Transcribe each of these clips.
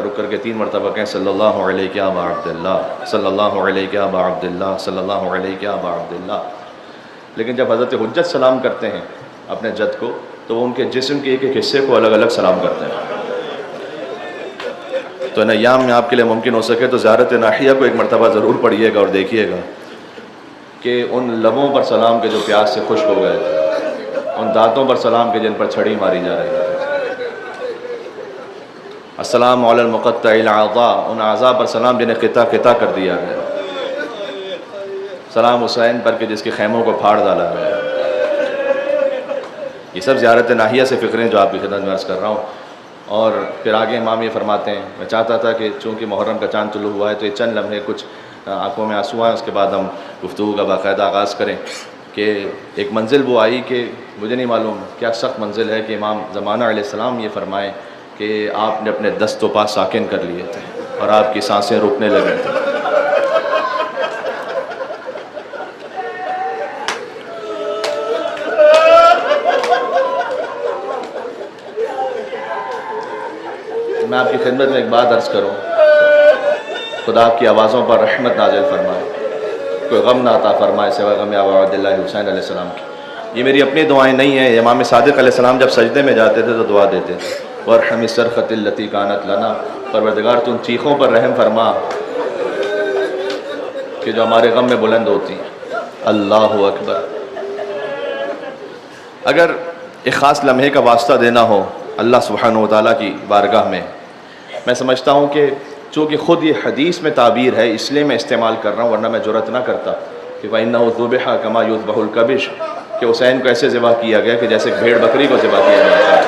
रुक करके 3 मरतबा कहें सल्लल्लाहु अलैहि या अबा अब्दुल्लाह, सल्लल्लाहु अलैहि या अबा अब्दुल्लाह, सल्लल्लाहु अलैहि या अबा अब्दुल्लाह। लेकिन जब हज़रत हुज्जत सलाम करते हैं अपने जद को, तो वो उनके जिस्म के एक एक हिस्से को अलग अलग सलाम करते हैं। तो नयाम में आपके लिए मुमकिन हो सके तो ज़ियारत नाहिया को एक मरतबा ज़रूर पढ़िएगा और देखिएगा कि उन लबों पर सलाम के जो प्यास से खुश्क हो गए थे, उन दांतों पर सलाम के जिन पर छड़ी मारी जा रही थी, अस्सलाम अलल मुक़त्तइल आज़ा, उन आज़ा पर सलाम जिन्हें क़िता क़िता कर दिया गया, सलाम हुसैन पर के जिसके खैमों को फाड़ डाला गया। ये सब ज़ियारत नाहिया से फ़िक्रें जो आपकी खिदमत में अर्ज़ कर रहा हूँ। और फिर आगे इमाम ये फरमाते हैं, मैं चाहता था कि चूँकि मुहर्रम का चाँद तुलू हुआ है तो ये चंद लम्हे कुछ आँखों में आंसू आए, उसके बाद हम गुफ्तगू का बाकायदा आगाज़ करें कि एक मंजिल वो आई कि मुझे नहीं मालूम क्या सख्त मंजिल है कि इमाम ज़माना अलैहिस्सलाम ये फ़रमाएँ कि आपने अपने दस्त व पा साकिन कर लिए थे और आपकी सांसें रुकने लगी थी। मैं आपकी खिदमत में एक बात अर्ज़ करूँ, खुदा आपकी आवाज़ों पर रहमत नाज़िल फरमाए, कोई गम ना अता फरमाए सिवा गम अबा अब्दुल्लाह हुसैन अलैहिस्सलाम की। ये मेरी अपनी दुआएं नहीं हैं। इमाम सादिक़ अलैहिस्सलाम जब सजदे में जाते थे तो दुआ देते थे, वरहम सरख़तिल लती कानत लना, परवरदिगार तुम चीखों पर रहम फरमा कि जो हमारे गम में बुलंद होती हैं। अल्लाहु अकबर। अगर एक ख़ास लम्हे का वास्ता देना हो अल्लाह सुब्हानहू व तआला की बारगाह में, मैं समझता हूँ कि चूँकि ख़ुद ये हदीस में ताबीर है इसलिए मैं इस्तेमाल कर रहा हूँ, वरना मैं जुरत ना करता कि फ़इन्नहु ज़ुबिहा कमा युज़बहुल कबिश, कि हुसैन को ऐसे ज़िबा किया गया कि जैसे भेड़ बकरी को ज़िबा किया जाता है।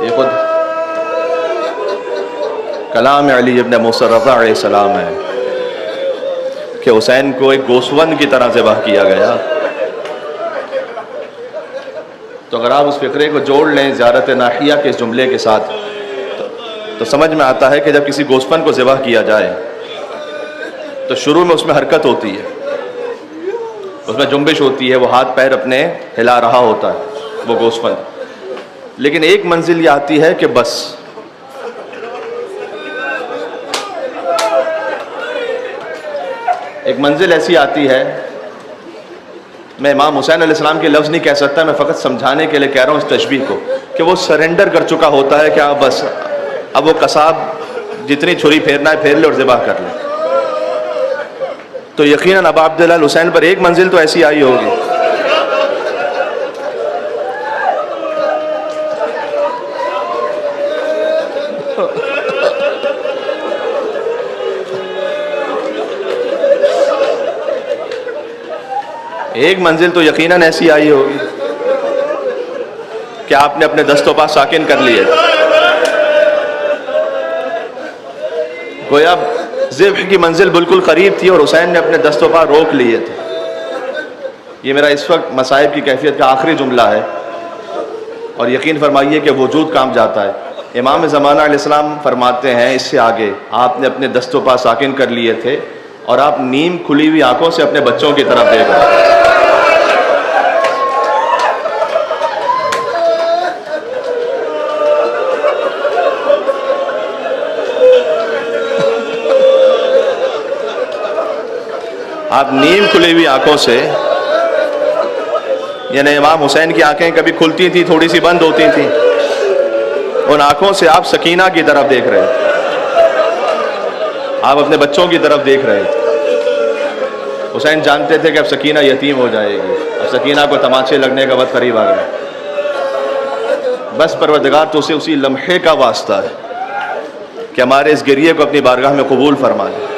ये खुद कलाम अली इब्न मूसा रज़ा अलैहिस्सलाम है कि हुसैन को एक गोसवन की तरह ज़िबा किया गया। तो अगर आप उस फ़िक्रे को जोड़ लें ज़ियारत नाहिया के इस जुमले के साथ तो समझ में आता है कि जब किसी गोसवन को ज़िबा किया जाए तो शुरू में उसमें हरकत होती है, उसमें जुम्बिश होती है, वो हाथ पैर अपने हिला रहा होता है वो गोसवन। लेकिन एक मंजिल ये आती है कि बस एक मंजिल ऐसी आती है, मैं इमाम हुसैन अलैहिस्सलाम के लफ्ज़ नहीं कह सकता, मैं फ़कत समझाने के लिए कह रहा हूँ इस तशबीह को, कि वो सरेंडर कर चुका होता है कि बस अब वो कसाब जितनी छुरी फेरना है फेर ले और ज़िबा कर ले। तो यकीनन अबा अब्दुल्लाह हुसैन पर एक मंजिल तो ऐसी आई होगी एक मंजिल तो यकीनन ऐसी आई होगी कि आपने अपने दस्तों पा साकिन कर लिए, गोया ज़िब्ह की मंजिल बिल्कुल करीब थी और हुसैन ने अपने दस्तों पा रोक लिए थे। ये मेरा इस वक्त मसाइब की कैफियत का आखिरी जुमला है और यकीन फरमाइए कि वजूद काम जाता है। इमाम ज़माना अलैहिस्सलाम फरमाते हैं इससे आगे आपने अपने दस्तों पा साकिन कर लिए थे और आप नीम खुली हुई आंखों से अपने बच्चों की तरफ देख रहे हैं। आप नीम खुली हुई आंखों से, यानी इमाम हुसैन की आंखें कभी खुलती थी थोड़ी सी बंद होती थी, उन आंखों से आप सकीना की तरफ देख रहे थे, आप अपने बच्चों की तरफ देख रहे थे। हुसैन जानते थे कि अब सकीना यतीम हो जाएगी, अब सकीना को तमाचे लगने का वक्त करीब आ गया। बस परवरदिगार तो उसे उसी लम्हे का वास्ता है कि हमारे इस गिरिये को अपनी बारगाह में कबूल फरमा ले।